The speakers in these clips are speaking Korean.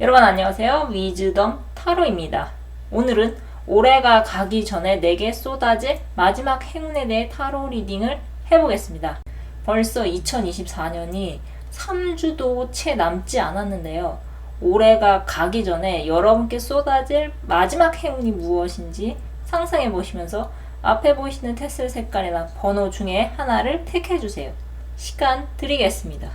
여러분 안녕하세요. 위즈덤 타로입니다. 오늘은 올해가 가기 전에 내게 쏟아질 마지막 행운에 대해 타로 리딩을 해보겠습니다. 벌써 2024년이 3주도 채 남지 않았는데요. 올해가 가기 전에 여러분께 쏟아질 마지막 행운이 무엇인지 상상해 보시면서 앞에 보이시는 테슬 색깔이나 번호 중에 하나를 택해주세요. 시간 드리겠습니다.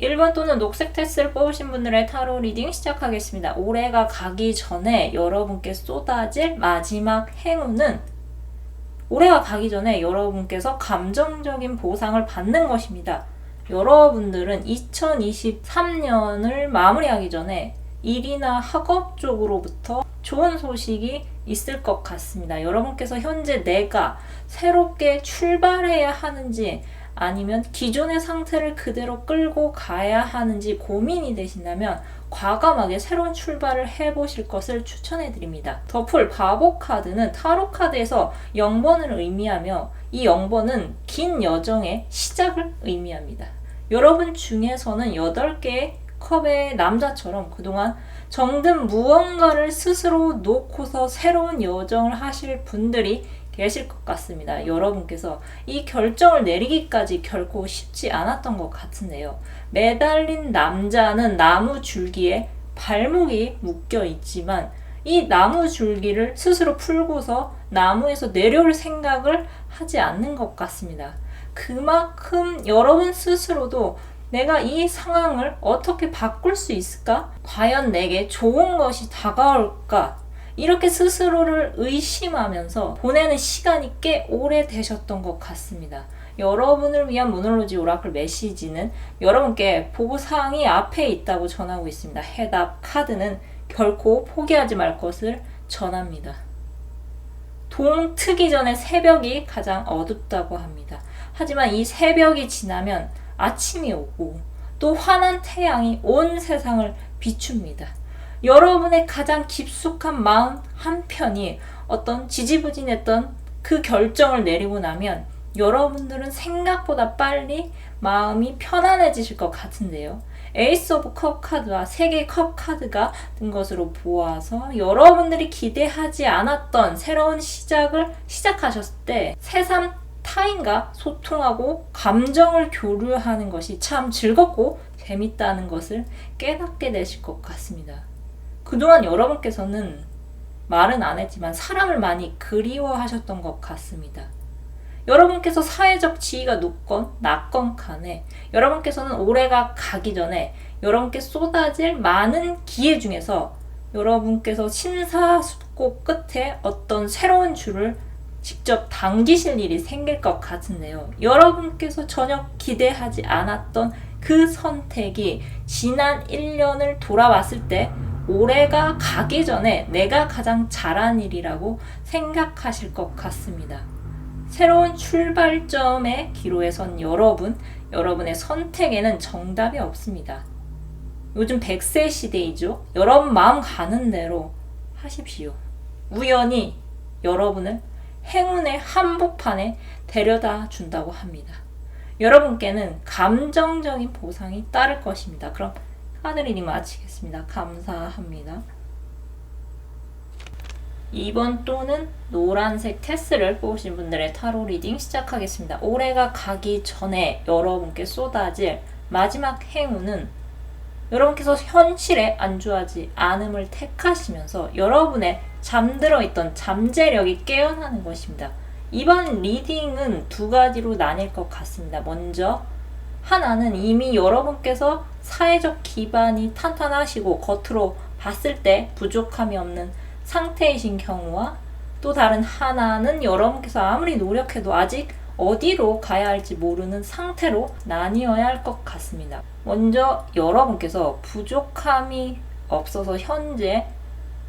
1번 또는 녹색 테스를 뽑으신 분들의 타로 리딩 시작하겠습니다. 올해가 가기 전에 여러분께 쏟아질 마지막 행운은 올해가 가기 전에 여러분께서 감정적인 보상을 받는 것입니다. 여러분들은 2023년을 마무리하기 전에 일이나 학업 쪽으로부터 좋은 소식이 있을 것 같습니다. 여러분께서 현재 내가 새롭게 출발해야 하는지 아니면 기존의 상태를 그대로 끌고 가야 하는지 고민이 되신다면 과감하게 새로운 출발을 해보실 것을 추천해드립니다. 더풀 바보 카드는 타로 카드에서 0번을 의미하며 이 0번은 긴 여정의 시작을 의미합니다. 여러분 중에서는 8개의 컵의 남자처럼 그동안 정든 무언가를 스스로 놓고서 새로운 여정을 하실 분들이 계실 것 같습니다. 여러분께서 이 결정을 내리기까지 결코 쉽지 않았던 것 같은데요. 매달린 남자는 나무 줄기에 발목이 묶여 있지만 이 나무 줄기를 스스로 풀고서 나무에서 내려올 생각을 하지 않는 것 같습니다. 그만큼 여러분 스스로도 내가 이 상황을 어떻게 바꿀 수 있을까? 과연 내게 좋은 것이 다가올까? 이렇게 스스로를 의심하면서 보내는 시간이 꽤 오래되셨던 것 같습니다. 여러분을 위한 모놀로지 오라클 메시지는 여러분께 보고사항이 앞에 있다고 전하고 있습니다. 해답 카드는 결코 포기하지 말 것을 전합니다. 동 트기 전에 새벽이 가장 어둡다고 합니다. 하지만 이 새벽이 지나면 아침이 오고 또 환한 태양이 온 세상을 비춥니다. 여러분의 가장 깊숙한 마음 한편이 어떤 지지부진했던 그 결정을 내리고 나면 여러분들은 생각보다 빨리 마음이 편안해지실 것 같은데요. 에이스 오브 컵 카드와 3개의 컵 카드가 든 것으로 보아서 여러분들이 기대하지 않았던 새로운 시작을 시작하셨을 때 새삼 타인과 소통하고 감정을 교류하는 것이 참 즐겁고 재밌다는 것을 깨닫게 되실 것 같습니다. 그동안 여러분께서는 말은 안 했지만 사람을 많이 그리워하셨던 것 같습니다. 여러분께서 사회적 지위가 높건 낮건 간에 여러분께서는 올해가 가기 전에 여러분께 쏟아질 많은 기회 중에서 여러분께서 심사숙고 끝에 어떤 새로운 줄을 직접 당기실 일이 생길 것 같은데요. 여러분께서 전혀 기대하지 않았던 그 선택이 지난 1년을 돌아봤을 때 올해가 가기 전에 내가 가장 잘한 일이라고 생각하실 것 같습니다. 새로운 출발점의 기로에 선 여러분의 선택에는 정답이 없습니다. 요즘 100세 시대이죠. 여러분 마음 가는 대로 하십시오. 우연히 여러분을 행운의 한복판에 데려다 준다고 합니다. 여러분께는 감정적인 보상이 따를 것입니다. 그럼 카드 리딩 마치겠습니다. 감사합니다. 2번 또는 노란색 테스를 뽑으신 분들의 타로 리딩 시작하겠습니다. 올해가 가기 전에 여러분께 쏟아질 마지막 행운은 여러분께서 현실에 안주하지 않음을 택하시면서 여러분의 잠들어 있던 잠재력이 깨어나는 것입니다. 이번 리딩은 2가지로 나뉠 것 같습니다. 먼저 하나는 이미 여러분께서 사회적 기반이 탄탄하시고 겉으로 봤을 때 부족함이 없는 상태이신 경우와 또 다른 하나는 여러분께서 아무리 노력해도 아직 어디로 가야 할지 모르는 상태로 나뉘어야 할 것 같습니다. 먼저 여러분께서 부족함이 없어서 현재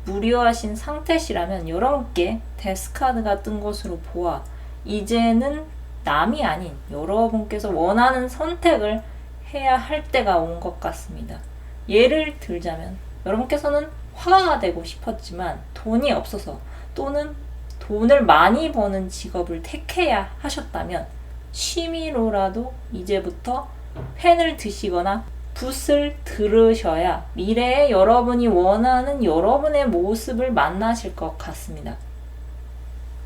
무료하신 상태시라면 여러분께 데스카드가 뜬 것으로 보아 이제는 남이 아닌 여러분께서 원하는 선택을 해야 할 때가 온 것 같습니다. 예를 들자면 여러분께서는 화가가 되고 싶었지만 돈이 없어서 또는 돈을 많이 버는 직업을 택해야 하셨다면 취미로라도 이제부터 펜을 드시거나 붓을 들으셔야 미래에 여러분이 원하는 여러분의 모습을 만나실 것 같습니다.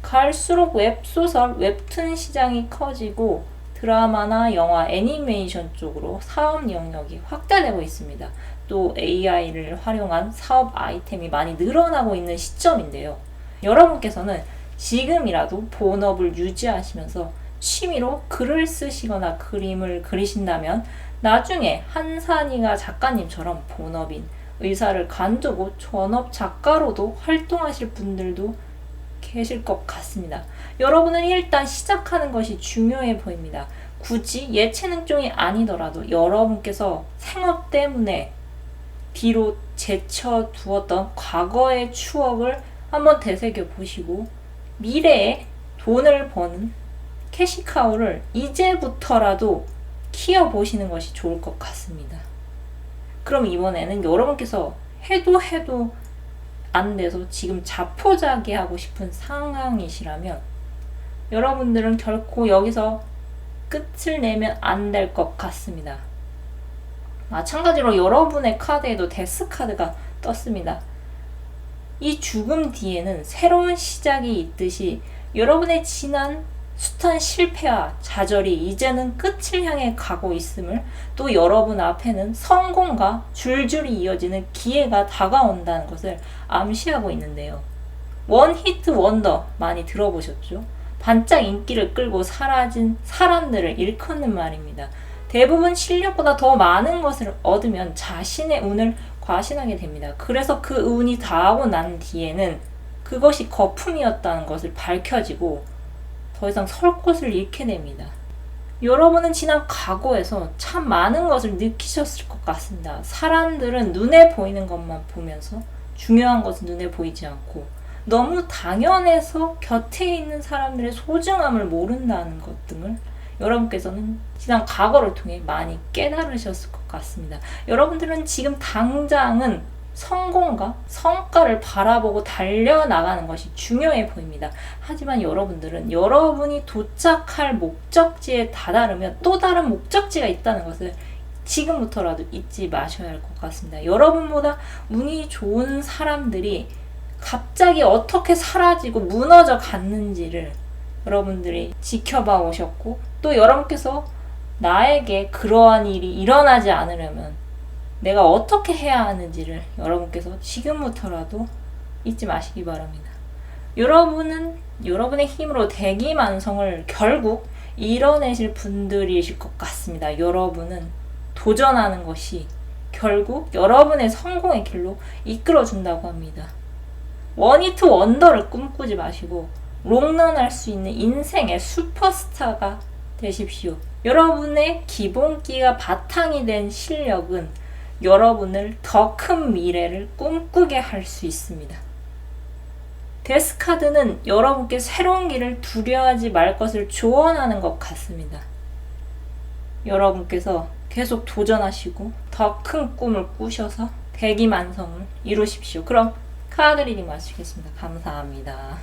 갈수록 웹소설, 웹툰 시장이 커지고 드라마나 영화, 애니메이션 쪽으로 사업 영역이 확대되고 있습니다. 또 AI를 활용한 사업 아이템이 많이 늘어나고 있는 시점인데요. 여러분께서는 지금이라도 본업을 유지하시면서 취미로 글을 쓰시거나 그림을 그리신다면 나중에 한산이가 작가님처럼 본업인 의사를 관두고 전업 작가로도 활동하실 분들도 계실 것 같습니다. 여러분은 일단 시작하는 것이 중요해 보입니다. 굳이 예체능종이 아니더라도 여러분께서 생업 때문에 뒤로 제쳐두었던 과거의 추억을 한번 되새겨 보시고 미래에 돈을 버는 캐시카우를 이제부터라도 키워보시는 것이 좋을 것 같습니다. 그럼 이번에는 여러분께서 해도 안 돼서 지금 자포자기하고 싶은 상황이시라면 여러분들은 결코 여기서 끝을 내면 안 될 것 같습니다. 마찬가지로 여러분의 카드에도 데스 카드가 떴습니다. 이 죽음 뒤에는 새로운 시작이 있듯이 여러분의 지난 숱한 실패와 좌절이 이제는 끝을 향해 가고 있음을, 또 여러분 앞에는 성공과 줄줄이 이어지는 기회가 다가온다는 것을 암시하고 있는데요. 원 히트 원더 많이 들어보셨죠? 반짝 인기를 끌고 사라진 사람들을 일컫는 말입니다. 대부분 실력보다 더 많은 것을 얻으면 자신의 운을 과신하게 됩니다. 그래서 그 운이 닿고 난 뒤에는 그것이 거품이었다는 것을 밝혀지고 더 이상 설 곳을 잃게 됩니다. 여러분은 지난 과거에서 참 많은 것을 느끼셨을 것 같습니다. 사람들은 눈에 보이는 것만 보면서 중요한 것은 눈에 보이지 않고 너무 당연해서 곁에 있는 사람들의 소중함을 모른다는 것 등을 여러분께서는 지난 과거를 통해 많이 깨달으셨을 것 같습니다. 여러분들은 지금 당장은 성공과 성과를 바라보고 달려나가는 것이 중요해 보입니다. 하지만 여러분들은 여러분이 도착할 목적지에 다다르면 또 다른 목적지가 있다는 것을 지금부터라도 잊지 마셔야 할 것 같습니다. 여러분보다 운이 좋은 사람들이 갑자기 어떻게 사라지고 무너져 갔는지를 여러분들이 지켜봐 오셨고, 또 여러분께서 나에게 그러한 일이 일어나지 않으려면 내가 어떻게 해야 하는지를 여러분께서 지금부터라도 잊지 마시기 바랍니다. 여러분은 여러분의 힘으로 대기만성을 결국 이뤄내실 분들이실 것 같습니다. 여러분은 도전하는 것이 결국 여러분의 성공의 길로 이끌어준다고 합니다. 원히트 원더를 꿈꾸지 마시고 롱런할 수 있는 인생의 슈퍼스타가 되십시오. 여러분의 기본기가 바탕이 된 실력은 여러분을 더 큰 미래를 꿈꾸게 할 수 있습니다. 데스카드는 여러분께 새로운 길을 두려워하지 말 것을 조언하는 것 같습니다. 여러분께서 계속 도전하시고 더 큰 꿈을 꾸셔서 대기만성을 이루십시오. 그럼 카드 리딩 마치겠습니다. 감사합니다.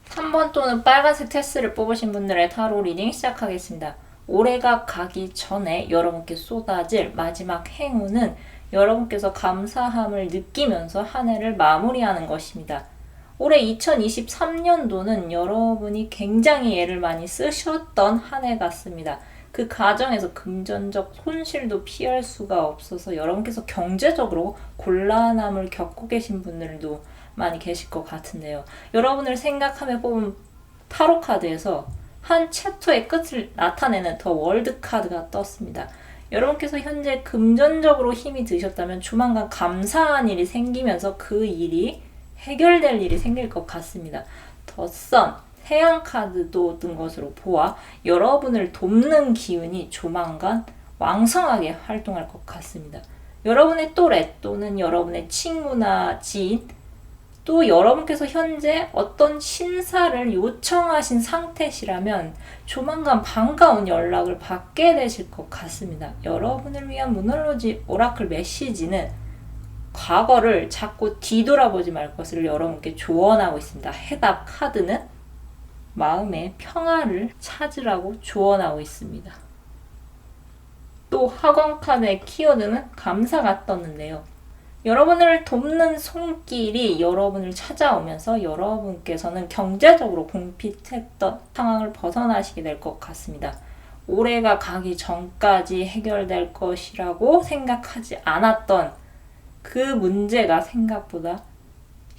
3번 또는 빨간색 테스를 뽑으신 분들의 타로 리딩 시작하겠습니다. 올해가 가기 전에 여러분께 쏟아질 마지막 행운은 여러분께서 감사함을 느끼면서 한 해를 마무리하는 것입니다. 올해 2023년도는 여러분이 굉장히 애를 많이 쓰셨던 한 해 같습니다. 그 과정에서 금전적 손실도 피할 수가 없어서 여러분께서 경제적으로 곤란함을 겪고 계신 분들도 많이 계실 것 같은데요. 여러분을 생각하며 뽑은 타로 카드에서 한 챕터의 끝을 나타내는 더 월드 카드가 떴습니다. 여러분께서 현재 금전적으로 힘이 드셨다면 조만간 감사한 일이 생기면서 그 일이 해결될 일이 생길 것 같습니다. 더 선, 태양 카드도 뜬 것으로 보아 여러분을 돕는 기운이 조만간 왕성하게 활동할 것 같습니다. 여러분의 또래 또는 여러분의 친구나 지인, 또 여러분께서 현재 어떤 신사를 요청하신 상태시라면 조만간 반가운 연락을 받게 되실 것 같습니다. 여러분을 위한 모놀로지 오라클 메시지는 과거를 자꾸 뒤돌아보지 말 것을 여러분께 조언하고 있습니다. 해답 카드는 마음의 평화를 찾으라고 조언하고 있습니다. 또 학원 카드의 키워드는 감사가 떴는데요. 여러분을 돕는 손길이 여러분을 찾아오면서 여러분께서는 경제적으로 궁핍했던 상황을 벗어나시게 될 것 같습니다. 올해가 가기 전까지 해결될 것이라고 생각하지 않았던 그 문제가 생각보다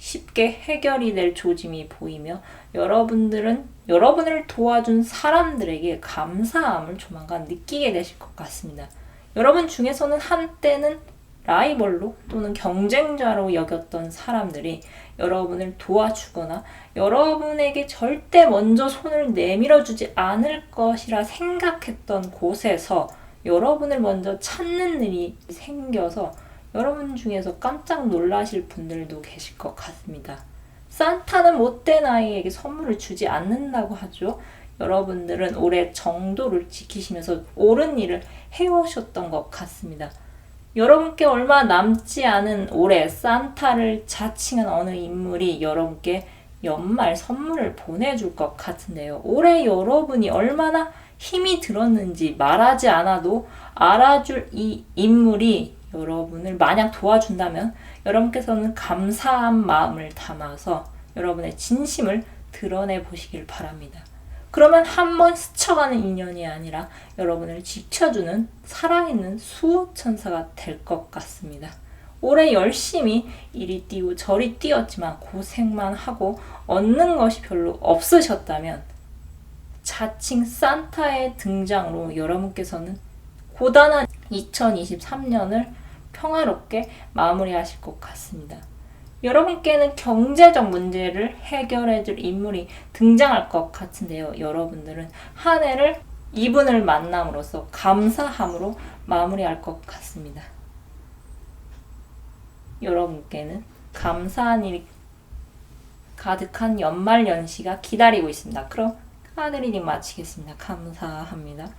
쉽게 해결이 될 조짐이 보이며 여러분들은 여러분을 도와준 사람들에게 감사함을 조만간 느끼게 되실 것 같습니다. 여러분 중에서는 한때는 라이벌로 또는 경쟁자로 여겼던 사람들이 여러분을 도와주거나 여러분에게 절대 먼저 손을 내밀어주지 않을 것이라 생각했던 곳에서 여러분을 먼저 찾는 일이 생겨서 여러분 중에서 깜짝 놀라실 분들도 계실 것 같습니다. 산타는 못된 아이에게 선물을 주지 않는다고 하죠. 여러분들은 올해 정도를 지키시면서 옳은 일을 해오셨던 것 같습니다. 여러분께 얼마 남지 않은 올해 산타를 자칭한 어느 인물이 여러분께 연말 선물을 보내줄 것 같은데요. 올해 여러분이 얼마나 힘이 들었는지 말하지 않아도 알아줄 이 인물이 여러분을 만약 도와준다면 여러분께서는 감사한 마음을 담아서 여러분의 진심을 드러내 보시길 바랍니다. 그러면 한번 스쳐가는 인연이 아니라 여러분을 지켜주는 살아있는 수호천사가 될 것 같습니다. 올해 열심히 이리 뛰고 저리 뛰었지만 고생만 하고 얻는 것이 별로 없으셨다면 자칭 산타의 등장으로 여러분께서는 고단한 2023년을 평화롭게 마무리하실 것 같습니다. 여러분께는 경제적 문제를 해결해줄 인물이 등장할 것 같은데요. 여러분들은 한 해를 이분을 만남으로써 감사함으로 마무리할 것 같습니다. 여러분께는 감사한 일이 가득한 연말연시가 기다리고 있습니다. 그럼 카드 리딩 마치겠습니다. 감사합니다.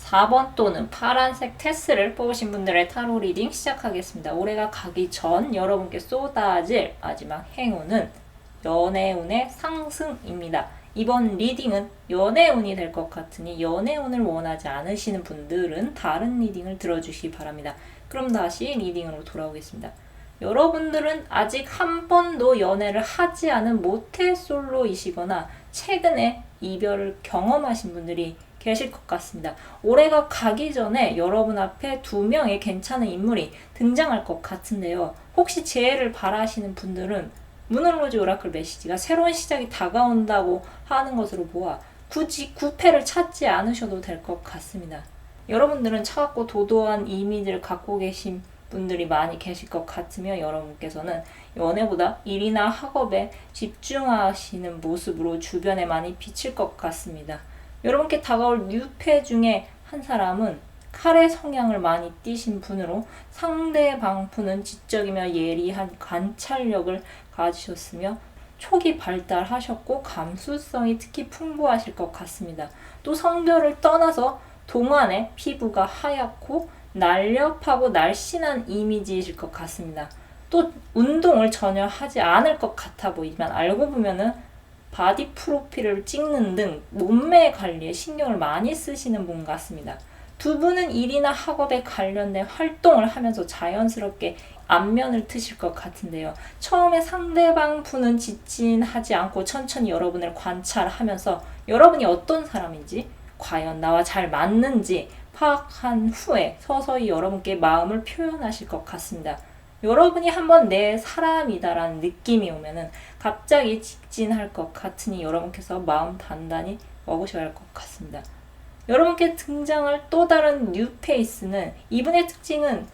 4번 또는 파란색 테스를 뽑으신 분들의 타로 리딩 시작하겠습니다. 올해가 가기 전 여러분께 쏟아질 마지막 행운은 연애운의 상승입니다. 이번 리딩은 연애운이 될 것 같으니 연애운을 원하지 않으시는 분들은 다른 리딩을 들어주시기 바랍니다. 그럼 다시 리딩으로 돌아오겠습니다. 여러분들은 아직 한 번도 연애를 하지 않은 모태솔로이시거나 최근에 이별을 경험하신 분들이 계실 것 같습니다. 올해가 가기 전에 여러분 앞에 2명의 괜찮은 인물이 등장할 것 같은데요. 혹시 재해를 바라시는 분들은 무놀로지 오라클 메시지가 새로운 시작이 다가온다고 하는 것으로 보아 굳이 구패를 찾지 않으셔도 될 것 같습니다. 여러분들은 차갑고 도도한 이미지를 갖고 계신 분들이 많이 계실 것 같으며 여러분께서는 연애보다 일이나 학업에 집중하시는 모습으로 주변에 많이 비칠 것 같습니다. 여러분께 다가올 뉴페 중에 한 사람은 칼의 성향을 많이 띠신 분으로 상대방 분은 지적이며 예리한 관찰력을 가지셨으며 촉이 발달하셨고 감수성이 특히 풍부하실 것 같습니다. 또 성별을 떠나서 동안의 피부가 하얗고 날렵하고 날씬한 이미지이실 것 같습니다. 또 운동을 전혀 하지 않을 것 같아 보이지만 알고 보면은 바디 프로필을 찍는 등 몸매 관리에 신경을 많이 쓰시는 분 같습니다. 두 분은 일이나 학업에 관련된 활동을 하면서 자연스럽게 안면을 트실 것 같은데요. 처음에 상대방 분은 지진하지 않고 천천히 여러분을 관찰하면서 여러분이 어떤 사람인지 과연 나와 잘 맞는지 파악한 후에 서서히 여러분께 마음을 표현하실 것 같습니다. 여러분이 한번 내 사람이다라는 느낌이 오면은 갑자기 직진할 것 같으니 여러분께서 마음 단단히 먹으셔야 할 것 같습니다. 여러분께 등장할 또 다른 뉴페이스는 이분의 특징은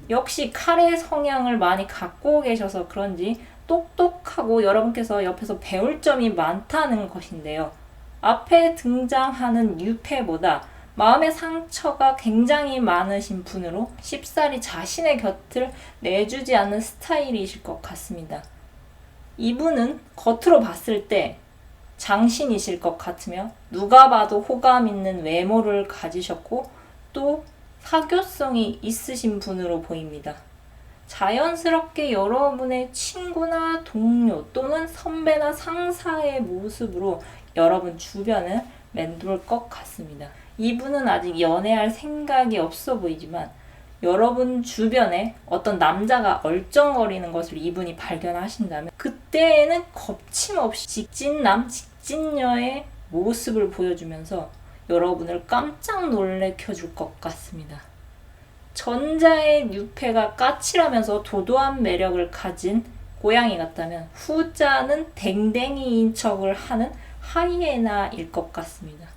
역시 칼의 성향을 많이 갖고 계셔서 그런지 똑똑하고 여러분께서 옆에서 배울 점이 많다는 것인데요. 앞에 등장하는 유패보다 마음의 상처가 굉장히 많으신 분으로 쉽사리 자신의 곁을 내주지 않는 스타일이실 것 같습니다. 이분은 겉으로 봤을 때 장신이실 것 같으며 누가 봐도 호감 있는 외모를 가지셨고 또 사교성이 있으신 분으로 보입니다. 자연스럽게 여러분의 친구나 동료 또는 선배나 상사의 모습으로 여러분 주변을 맴돌 것 같습니다. 이분은 아직 연애할 생각이 없어 보이지만 여러분 주변에 어떤 남자가 얼쩡거리는 것을 이분이 발견하신다면 그때에는 거침없이 직진남, 직진녀의 모습을 보여주면서 여러분을 깜짝 놀래켜줄 것 같습니다. 전자의 유패가 까칠하면서 도도한 매력을 가진 고양이 같다면 후자는 댕댕이인 척을 하는 하이에나일 것 같습니다.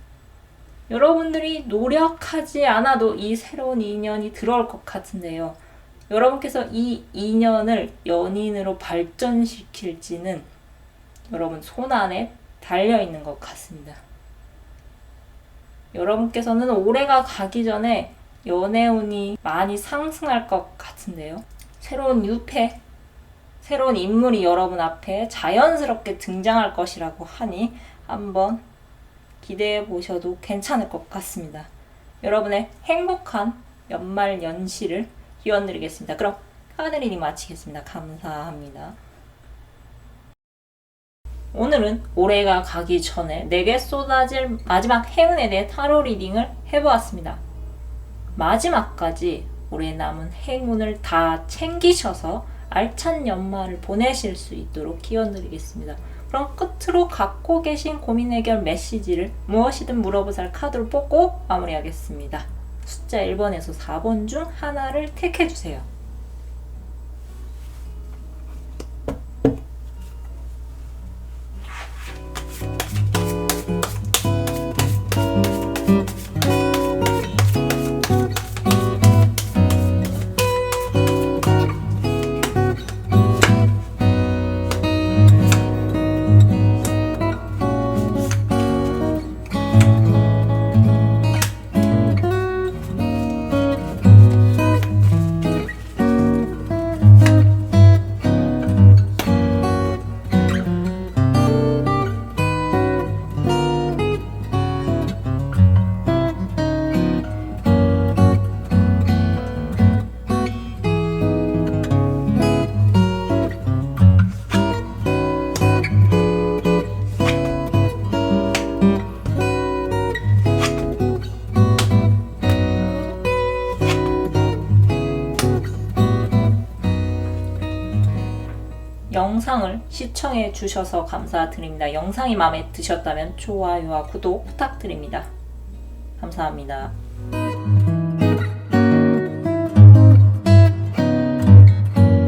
여러분들이 노력하지 않아도 이 새로운 인연이 들어올 것 같은데요. 여러분께서 이 인연을 연인으로 발전시킬지는 여러분 손안에 달려있는 것 같습니다. 여러분께서는 올해가 가기 전에 연애운이 많이 상승할 것 같은데요. 새로운 유패, 새로운 인물이 여러분 앞에 자연스럽게 등장할 것이라고 하니 한번 기대해 보셔도 괜찮을 것 같습니다. 여러분의 행복한 연말 연시를 기원드리겠습니다. 그럼 카드 리딩 마치겠습니다. 감사합니다. 오늘은 올해가 가기 전에 내게 쏟아질 마지막 행운에 대해 타로 리딩을 해보았습니다. 마지막까지 올해 남은 행운을 다 챙기셔서 알찬 연말을 보내실 수 있도록 기원드리겠습니다. 그럼 끝으로 갖고 계신 고민 해결 메시지를 무엇이든 물어보살 카드로 뽑고 마무리하겠습니다. 숫자 1번에서 4번 중 하나를 택해주세요. 영상을 시청해 주셔서 감사드립니다. 영상이 마음에 드셨다면 좋아요와 구독 부탁드립니다. 감사합니다.